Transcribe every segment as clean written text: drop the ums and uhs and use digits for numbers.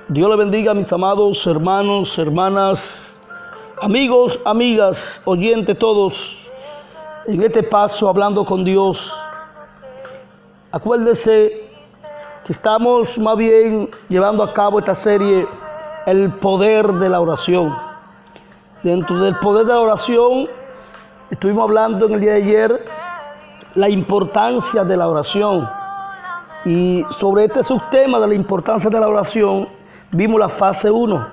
Dios le bendiga a mis amados hermanos, hermanas, amigos, amigas, oyentes todos, en este paso hablando con Dios. Acuérdese que estamos más bien llevando a cabo esta serie, el poder de la oración. Dentro del poder de la oración, estuvimos hablando en el día de ayer la importancia de la oración. Y sobre este subtema de la importancia de la oración, vimos la fase 1.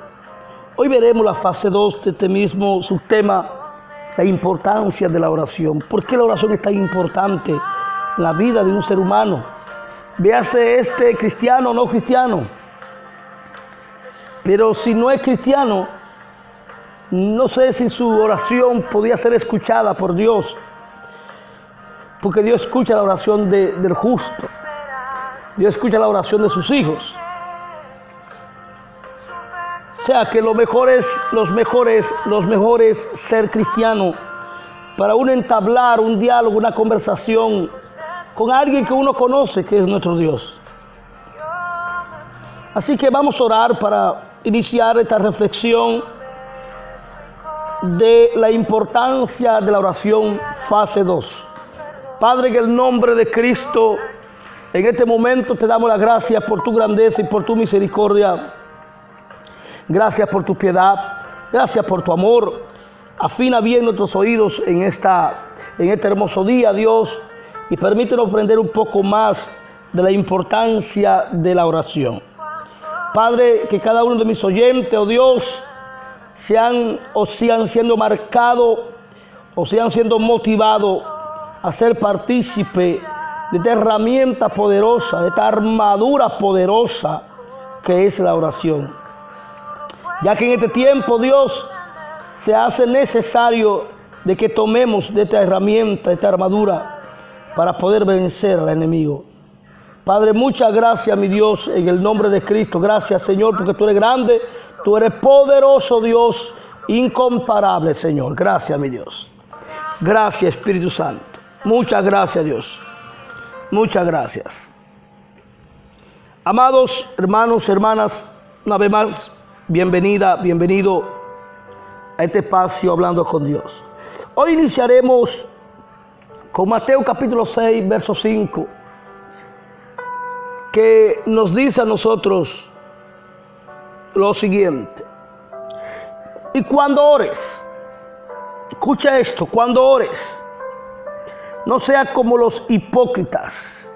Hoy veremos la fase 2 de este mismo subtema, la importancia de la oración. ¿Por qué la oración es tan importante en la vida de un ser humano? Véase este cristiano o no cristiano. Pero si no es cristiano, no sé si su oración podía ser escuchada por Dios. Porque Dios escucha la oración del justo. Dios escucha la oración de sus hijos. O sea que lo mejor es ser cristiano para uno entablar un diálogo, una conversación con alguien que uno conoce, que es nuestro Dios. Así que vamos a orar para iniciar esta reflexión de la importancia de la oración fase 2. Padre, en el nombre de Cristo, en este momento te damos las gracias por tu grandeza y por tu misericordia. Gracias por tu piedad, gracias por tu amor. Afina bien nuestros oídos en este hermoso día, Dios, y permítenos aprender un poco más de la importancia de la oración. Padre, que cada uno de mis oyentes, oh Dios, sigan siendo marcados o sigan siendo motivados a ser partícipe de esta herramienta poderosa, de esta armadura poderosa que es la oración. Ya que en este tiempo, Dios, se hace necesario de que tomemos de esta herramienta, de esta armadura, para poder vencer al enemigo. Padre, muchas gracias, mi Dios, en el nombre de Cristo. Gracias, Señor, porque tú eres grande, tú eres poderoso, Dios, incomparable, Señor. Gracias, mi Dios. Gracias, Espíritu Santo. Muchas gracias, Dios. Muchas gracias. Amados hermanos, hermanas, una vez más, bienvenido a este espacio hablando con Dios. Hoy iniciaremos con Mateo capítulo 6, verso 5, que nos dice a nosotros lo siguiente. Y cuando ores, escucha esto, cuando ores, no sea como los hipócritas,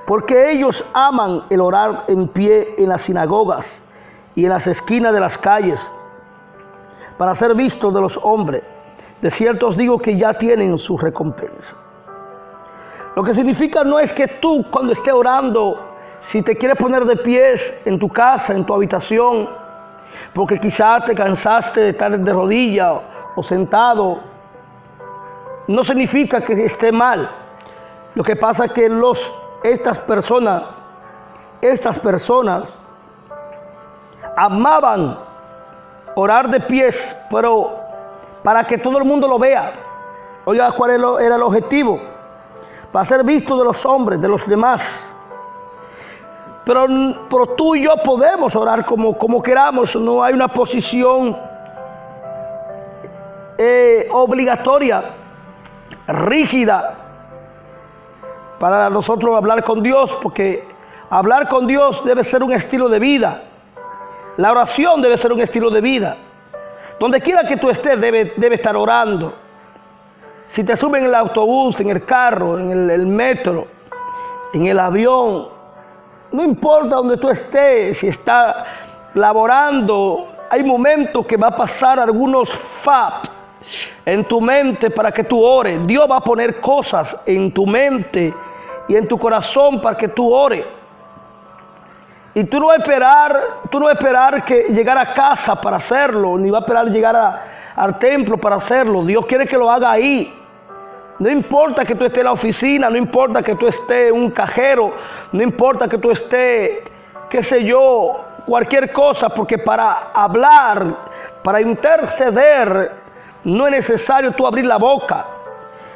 porque ellos aman el orar en pie en las sinagogas y en las esquinas de las calles, para ser vistos de los hombres. De cierto os digo que ya tienen su recompensa. Lo que significa no es que tú, cuando estés orando, si te quieres poner de pies en tu casa, en tu habitación, porque quizás te cansaste de estar de rodillas o sentado, no significa que esté mal. Lo que pasa es que estas personas amaban orar de pies, pero para que todo el mundo lo vea. Oiga, ¿cuál era el objetivo? Para ser visto de los hombres, de los demás. Pero tú y yo podemos orar como queramos. No hay una posición obligatoria, rígida, para nosotros hablar con Dios, porque hablar con Dios debe ser un estilo de vida. La oración debe ser un estilo de vida. Donde quiera que tú estés, debe estar orando. Si te suben en el autobús, en el carro, en el metro, en el avión, no importa donde tú estés, si estás laborando, hay momentos que va a pasar algunos FAP en tu mente para que tú ores. Dios va a poner cosas en tu mente y en tu corazón para que tú ores. Y tú no vas a esperar que llegar a casa para hacerlo, ni vas a esperar llegar al templo para hacerlo. Dios quiere que lo haga ahí. No importa que tú estés en la oficina, no importa que tú estés en un cajero, no importa que tú estés, qué sé yo, cualquier cosa, porque para hablar, para interceder, no es necesario tú abrir la boca.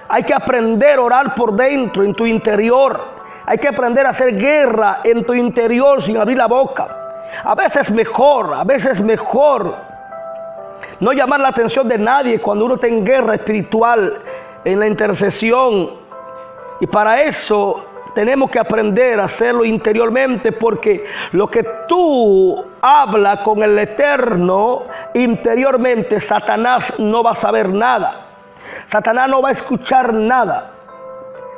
Hay que aprender a orar por dentro, en tu interior. Hay que aprender a hacer guerra en tu interior sin abrir la boca. A veces mejor no llamar la atención de nadie cuando uno está en guerra espiritual, en la intercesión. Y para eso tenemos que aprender a hacerlo interiormente, porque lo que tú hablas con el Eterno interiormente, Satanás no va a saber nada. Satanás no va a escuchar nada.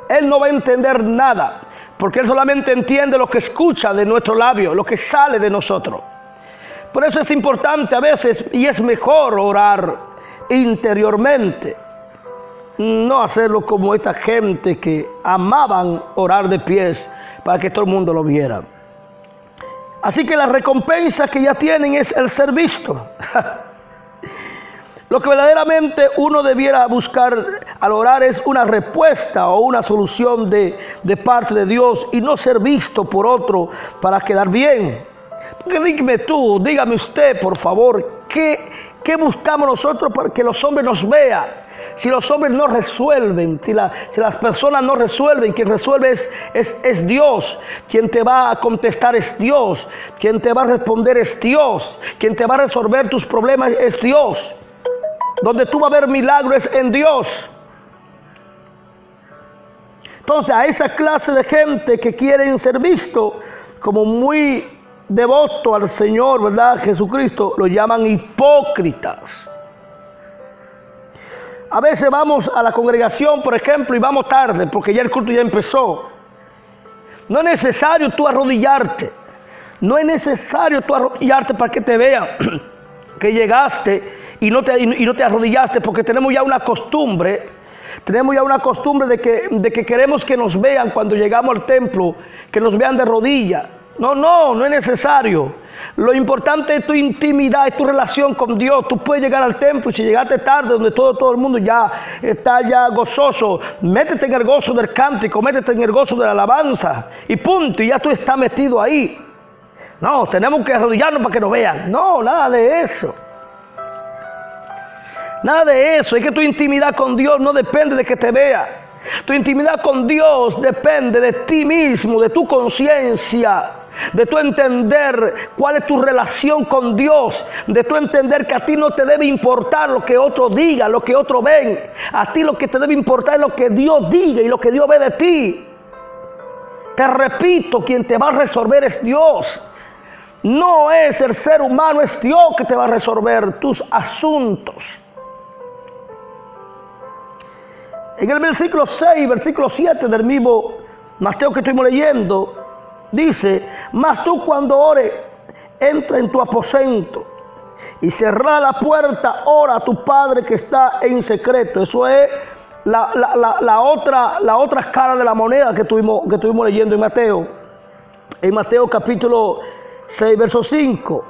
Él no va a entender nada, porque él solamente entiende lo que escucha de nuestro labio, lo que sale de nosotros. Por eso es importante a veces, y es mejor orar interiormente. No hacerlo como esta gente que amaban orar de pies para que todo el mundo lo viera. Así que la recompensa que ya tienen es el ser visto. Lo que verdaderamente uno debiera buscar al orar es una respuesta o una solución de parte de Dios, y no ser visto por otro para quedar bien. Porque dígame usted, por favor, ¿qué buscamos nosotros para que los hombres nos vean? Si los hombres no resuelven, si las personas no resuelven, quien resuelve es Dios. Quien te va a contestar es Dios. Quien te va a responder es Dios. Quien te va a resolver tus problemas es Dios. Donde tú vas a ver milagros es en Dios. Entonces, a esa clase de gente que quieren ser visto como muy devoto al Señor, ¿verdad? Jesucristo, lo llaman hipócritas. A veces vamos a la congregación, por ejemplo, y vamos tarde porque ya el culto ya empezó. No es necesario tú arrodillarte. No es necesario tú arrodillarte para que te vean que llegaste y no te arrodillaste, porque tenemos ya una costumbre. Tenemos ya una costumbre de que queremos que nos vean cuando llegamos al templo, que nos vean de rodillas. No es necesario. Lo importante es tu intimidad, es tu relación con Dios. Tú puedes llegar al templo, y si llegaste tarde, donde todo el mundo ya está ya gozoso, métete en el gozo del cántico, métete en el gozo de la alabanza, y punto, y ya tú estás metido ahí. No, tenemos que arrodillarnos para que nos vean. No, nada de eso. Nada de eso. Es que tu intimidad con Dios no depende de que te vea. Tu intimidad con Dios depende de ti mismo, de tu conciencia, de tu entender cuál es tu relación con Dios, de tu entender que a ti no te debe importar lo que otros digan, lo que otros ven. A ti lo que te debe importar es lo que Dios diga y lo que Dios ve de ti. Te repito, quien te va a resolver es Dios. No es el ser humano, es Dios que te va a resolver tus asuntos. En el versículo 6, versículo 7 del mismo Mateo que estuvimos leyendo, dice: mas tú cuando ores, entra en tu aposento y cerrá la puerta, ora a tu Padre que está en secreto. Eso es la otra cara de la moneda que estuvimos leyendo en Mateo. En Mateo capítulo 6, verso 5.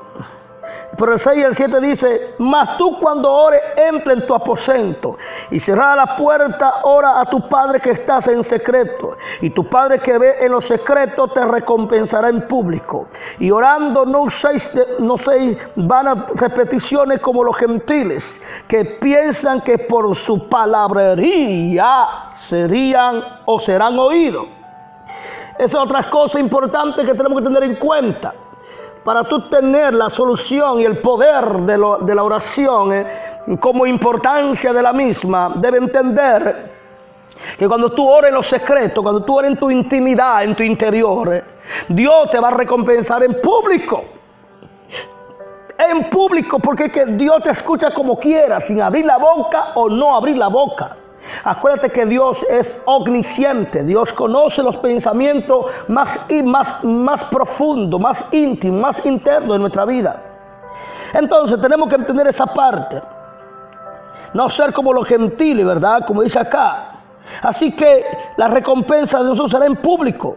Pero el 6 y el 7 dice: mas tú cuando ores, entra en tu aposento y cerrada la puerta, ora a tu Padre que estás en secreto, y tu Padre que ve en lo secreto te recompensará en público. Y orando no uséis vanas repeticiones como los gentiles, que piensan que por su palabrería serían o serán oídos. Esa es otra cosa importante que tenemos que tener en cuenta. Para tú tener la solución y el poder de la oración, como importancia de la misma, debe entender que cuando tú ores en lo secreto, cuando tú ores en tu intimidad, en tu interior, Dios te va a recompensar en público. En público, porque es que Dios te escucha como quiera, sin abrir la boca o no abrir la boca. Acuérdate que Dios es omnisciente. Dios conoce los pensamientos más profundos, más íntimos, más internos de nuestra vida. Entonces tenemos que entender esa parte. No ser como los gentiles, ¿verdad? Como dice acá. Así que la recompensa de nosotros será en público.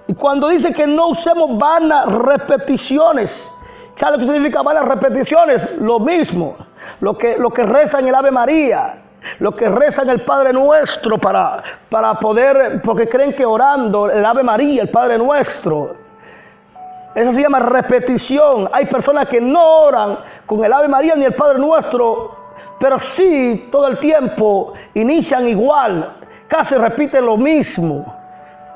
Y cuando dice que no usemos vanas repeticiones, ¿sabes lo que significa vanas repeticiones? Lo mismo. Lo que rezan el Ave María, lo que rezan el Padre Nuestro para poder, porque creen que orando el Ave María, el Padre Nuestro, eso se llama repetición. Hay personas que no oran con el Ave María ni el Padre Nuestro, pero sí todo el tiempo inician igual, casi repiten lo mismo.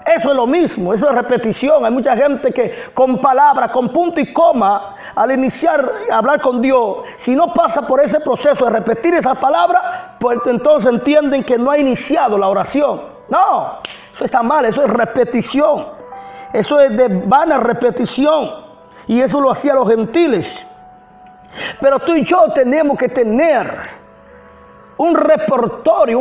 Eso es lo mismo, eso es repetición. Hay mucha gente que con palabras, con punto y coma, al iniciar a hablar con Dios, si no pasa por ese proceso de repetir esa palabra, pues entonces entienden que no ha iniciado la oración. No, eso está mal, eso es repetición. Eso es de vana repetición. Y eso lo hacían los gentiles. Pero tú y yo tenemos que tener un repertorio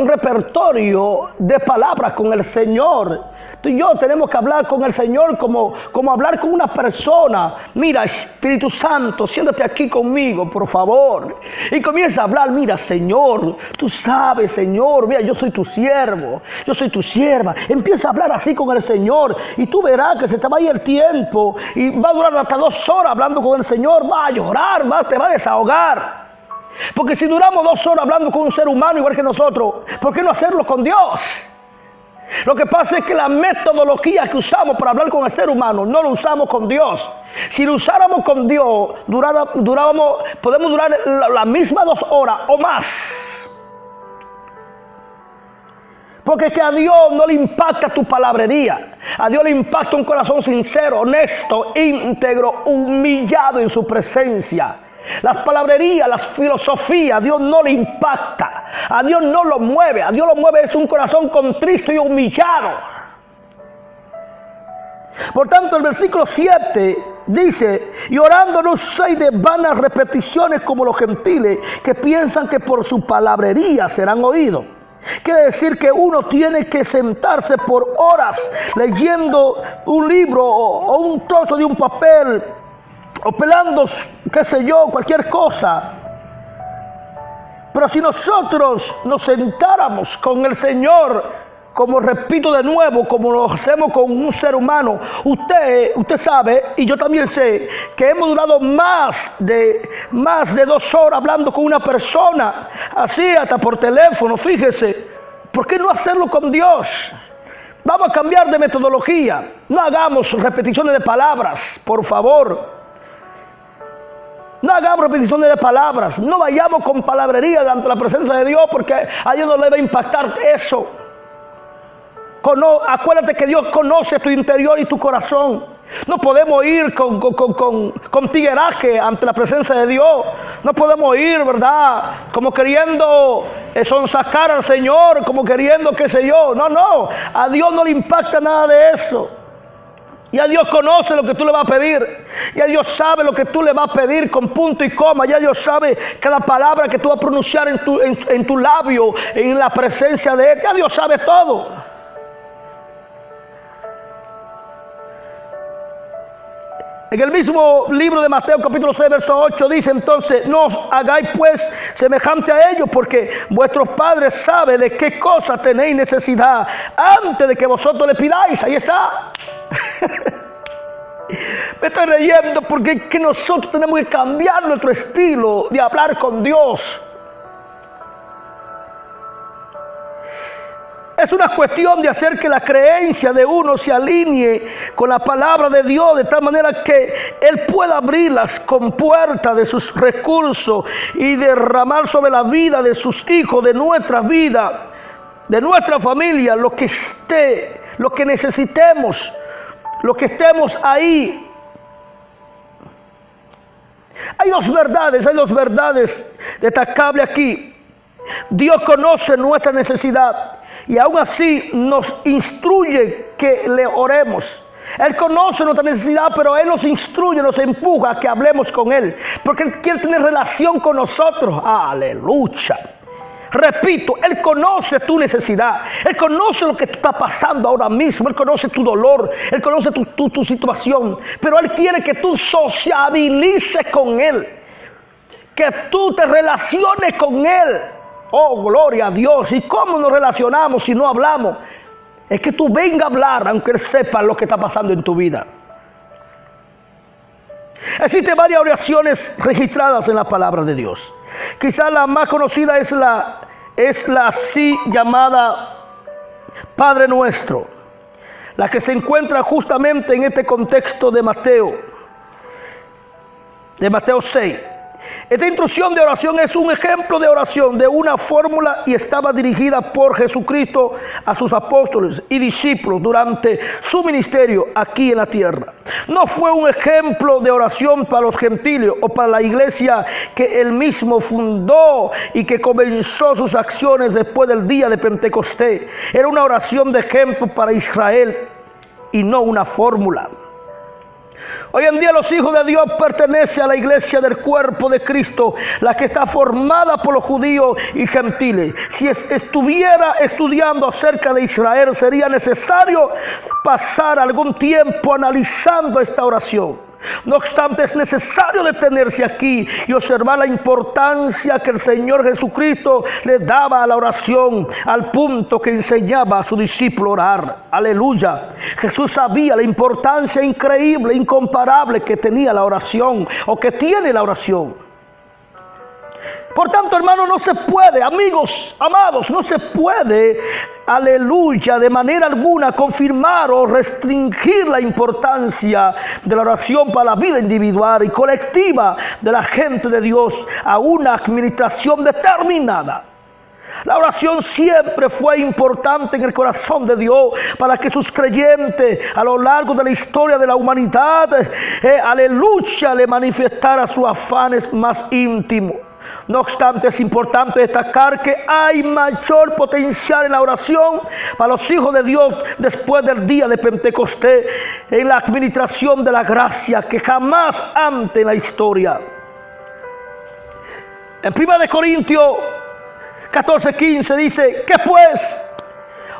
de palabras con el Señor. Tú y yo tenemos que hablar con el Señor como hablar con una persona. Mira, Espíritu Santo, siéntate aquí conmigo, por favor. Y comienza a hablar, mira, Señor, tú sabes, Señor, mira, yo soy tu siervo, yo soy tu sierva. Empieza a hablar así con el Señor y tú verás que se te va a ir el tiempo y va a durar hasta 2 horas hablando con el Señor. Va a llorar, te va a desahogar. Porque si duramos 2 horas hablando con un ser humano igual que nosotros, ¿por qué no hacerlo con Dios? Lo que pasa es que la metodología que usamos para hablar con el ser humano no lo usamos con Dios. Si lo usáramos con Dios, podemos durar la misma 2 horas o más. Porque es que a Dios no le impacta tu palabrería. A Dios le impacta un corazón sincero, honesto, íntegro, humillado en su presencia. Las palabrerías, las filosofías, a Dios no le impacta, a Dios no lo mueve, a Dios lo mueve es un corazón contristo y humillado. Por tanto, el versículo 7 dice: y orando no uséis de vanas repeticiones como los gentiles, que piensan que por su palabrería serán oídos. Quiere decir que uno tiene que sentarse por horas leyendo un libro o un trozo de un papel, o pelando, qué sé yo, cualquier cosa. Pero si nosotros nos sentáramos con el Señor, como repito de nuevo, como lo hacemos con un ser humano, usted sabe, y yo también sé, que hemos durado más de 2 horas hablando con una persona, así hasta por teléfono. Fíjese, ¿por qué no hacerlo con Dios? Vamos a cambiar de metodología. No hagamos repeticiones de palabras, por favor. No hagamos repeticiones de palabras. No vayamos con palabrería ante la presencia de Dios, porque a Dios no le va a impactar eso. Acuérdate que Dios conoce tu interior y tu corazón. No podemos ir con tigueraje ante la presencia de Dios. No podemos ir, ¿verdad?, como queriendo sonsacar al Señor, como queriendo qué sé yo. No. A Dios no le impacta nada de eso. Ya Dios conoce lo que tú le vas a pedir. Ya Dios sabe lo que tú le vas a pedir con punto y coma. Ya Dios sabe cada palabra que tú vas a pronunciar en tu labio, en la presencia de Él. Ya Dios sabe todo. En el mismo libro de Mateo capítulo 6 verso 8 dice: entonces no os hagáis pues semejante a ellos, porque vuestros padres saben de qué cosa tenéis necesidad antes de que vosotros le pidáis. Ahí está. Me estoy riendo porque es que nosotros tenemos que cambiar nuestro estilo de hablar con Dios. Es una cuestión de hacer que la creencia de uno se alinee con la palabra de Dios, de tal manera que Él pueda abrir las compuertas de sus recursos y derramar sobre la vida de sus hijos, de nuestra vida, de nuestra familia, lo que necesitemos, lo que estemos ahí. Hay dos verdades destacables aquí. Dios conoce nuestra necesidad y aún así nos instruye que le oremos. Él conoce nuestra necesidad, pero Él nos instruye, nos empuja a que hablemos con Él, porque Él quiere tener relación con nosotros. Aleluya. Repito, Él conoce tu necesidad. Él conoce lo que tú estás pasando ahora mismo. Él conoce tu dolor. Él conoce tu situación. Pero Él quiere que tú sociabilices con Él, que tú te relaciones con Él. Oh, gloria a Dios. ¿Y cómo nos relacionamos si no hablamos? Es que tú vengas a hablar, aunque Él sepa lo que está pasando en tu vida. Existen varias oraciones registradas en la palabra de Dios. Quizás la más conocida es la así llamada Padre Nuestro, la que se encuentra justamente en este contexto de Mateo 6. Esta instrucción de oración es un ejemplo de oración, de una fórmula, y estaba dirigida por Jesucristo a sus apóstoles y discípulos durante su ministerio aquí en la tierra. No fue un ejemplo de oración para los gentiles o para la iglesia que él mismo fundó y que comenzó sus acciones después del día de Pentecostés. Era una oración de ejemplo para Israel y no una fórmula. Hoy en día los hijos de Dios pertenecen a la iglesia del cuerpo de Cristo, la que está formada por los judíos y gentiles. Si estuviera estudiando acerca de Israel, sería necesario pasar algún tiempo analizando esta oración. No obstante, es necesario detenerse aquí y observar la importancia que el Señor Jesucristo le daba a la oración, al punto que enseñaba a su discípulo orar. Aleluya. Jesús sabía la importancia increíble, incomparable que tenía la oración, o que tiene la oración. Por tanto, hermano, no se puede, amigos, amados, no se puede, aleluya, de manera alguna confirmar o restringir la importancia de la oración para la vida individual y colectiva de la gente de Dios a una administración determinada. La oración siempre fue importante en el corazón de Dios para que sus creyentes a lo largo de la historia de la humanidad, aleluya, le manifestara sus afanes más íntimos. No obstante, es importante destacar que hay mayor potencial en la oración para los hijos de Dios después del día de Pentecostés, en la administración de la gracia, que jamás antes en la historia. En 1 Corintios 14:15 dice: ¿qué pues?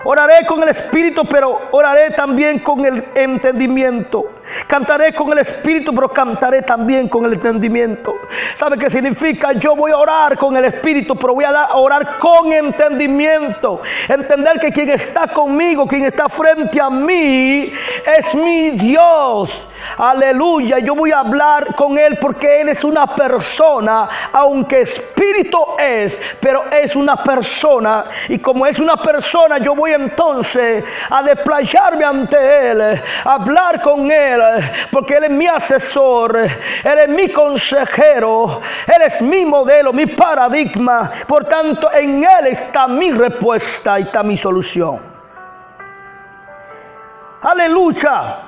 Oraré con el espíritu, pero oraré también con el entendimiento. Cantaré con el espíritu, pero cantaré también con el entendimiento. ¿Sabe qué significa? Yo voy a orar con el espíritu, pero voy a orar con entendimiento. Entender que quien está conmigo, quien está frente a mí, es mi Dios. Aleluya, yo voy a hablar con Él porque Él es una persona, aunque espíritu es, pero es una persona. Y como es una persona, yo voy entonces a desplayarme ante Él, a hablar con Él, porque Él es mi asesor, Él es mi consejero, Él es mi modelo, mi paradigma. Por tanto, en Él está mi respuesta y está mi solución. Aleluya.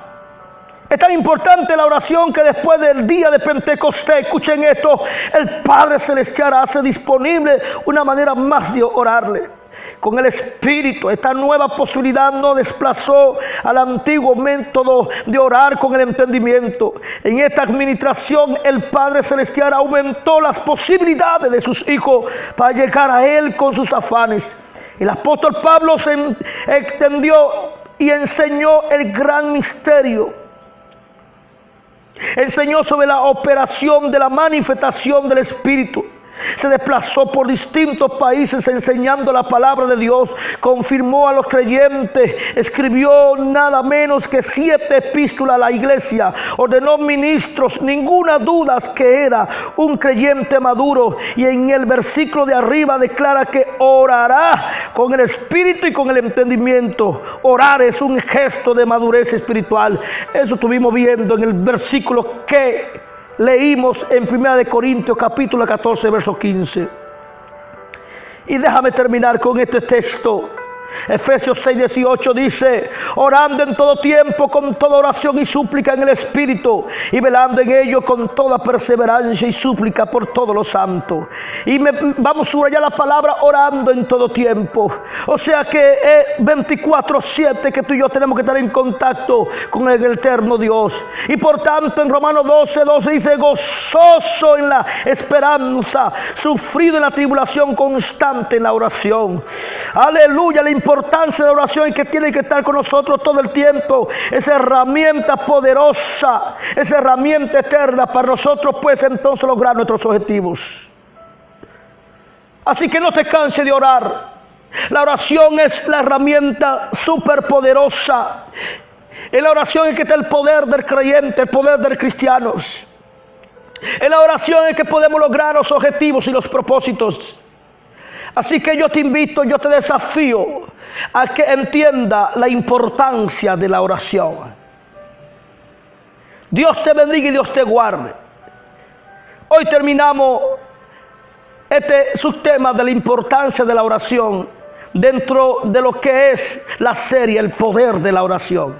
Es tan importante la oración que después del día de Pentecostés, escuchen esto, el Padre Celestial hace disponible una manera más de orarle con el Espíritu. Esta nueva posibilidad no desplazó al antiguo método de orar con el entendimiento. En esta administración, el Padre Celestial aumentó las posibilidades de sus hijos para llegar a Él con sus afanes. El apóstol Pablo se extendió y enseñó el gran misterio. Enseñó sobre la operación de la manifestación del Espíritu. Se desplazó por distintos países enseñando la palabra de Dios. Confirmó a los creyentes. Escribió nada menos que 7 epístolas a la iglesia. Ordenó ministros. Ninguna duda que era un creyente maduro. Y en el versículo de arriba declara que orará con el espíritu y con el entendimiento. Orar es un gesto de madurez espiritual. Eso estuvimos viendo en el versículo que leímos en 1 Corintios capítulo 14, verso 15. Y déjame terminar con este texto. Efesios 6:18 dice: orando en todo tiempo con toda oración y súplica en el Espíritu, y velando en ello con toda perseverancia y súplica por todos los santos. Y vamos a subrayar la palabra orando en todo tiempo. O sea que 24/7 que tú y yo tenemos que estar en contacto con el eterno Dios. Y por tanto en Romanos 12:12 dice: gozoso en la esperanza, sufrido en la tribulación, constante en la oración. Aleluya. La importancia de la oración y que tiene que estar con nosotros todo el tiempo. Esa herramienta poderosa, esa herramienta eterna para nosotros, pues entonces lograr nuestros objetivos. Así que no te canses de orar. La oración es la herramienta superpoderosa. En la oración es que está el poder del creyente, el poder del cristiano. En la oración es que podemos lograr los objetivos y los propósitos. Así que yo te invito, yo te desafío a que entienda la importancia de la oración. Dios te bendiga y Dios te guarde. Hoy terminamos este subtema de la importancia de la oración dentro de lo que es la serie El Poder de la Oración.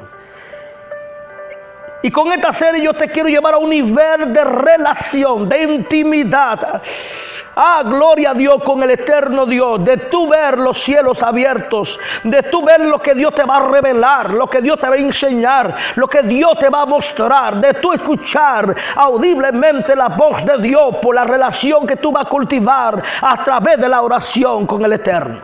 Y con esta serie yo te quiero llevar a un nivel de relación, de intimidad. Gloria a Dios con el eterno Dios, de tú ver los cielos abiertos, de tú ver lo que Dios te va a revelar, lo que Dios te va a enseñar, lo que Dios te va a mostrar, de tú escuchar audiblemente la voz de Dios por la relación que tú vas a cultivar a través de la oración con el eterno.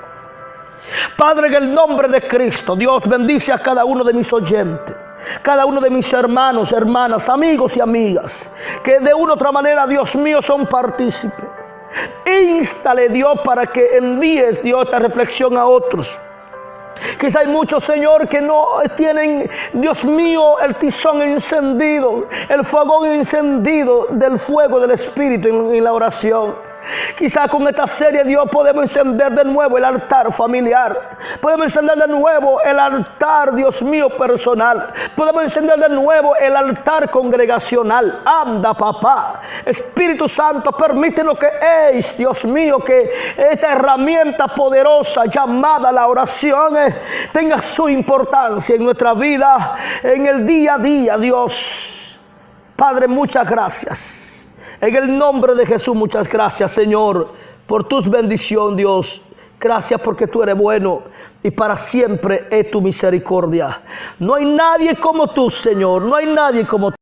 Padre, en el nombre de Cristo, Dios bendice a cada uno de mis oyentes, cada uno de mis hermanos, hermanas, amigos y amigas, que de una u otra manera, Dios mío, son partícipes. Instale, Dios, para que envíes, Dios, esta reflexión a otros. Quizá hay muchos, Señor, que no tienen, Dios mío, el tizón encendido, el fogón encendido del fuego del Espíritu en la oración. Quizá con esta serie, Dios, podemos encender de nuevo el altar familiar. Podemos encender de nuevo el altar, Dios mío, personal. Podemos encender de nuevo el altar congregacional. Anda, papá. Espíritu Santo, permítenos que Dios mío, que esta herramienta poderosa llamada la oración tenga su importancia en nuestra vida, en el día a día, Dios. Padre, muchas gracias. En el nombre de Jesús, muchas gracias, Señor, por tus bendiciones, Dios. Gracias porque tú eres bueno y para siempre es tu misericordia. No hay nadie como tú, Señor. No hay nadie como tú.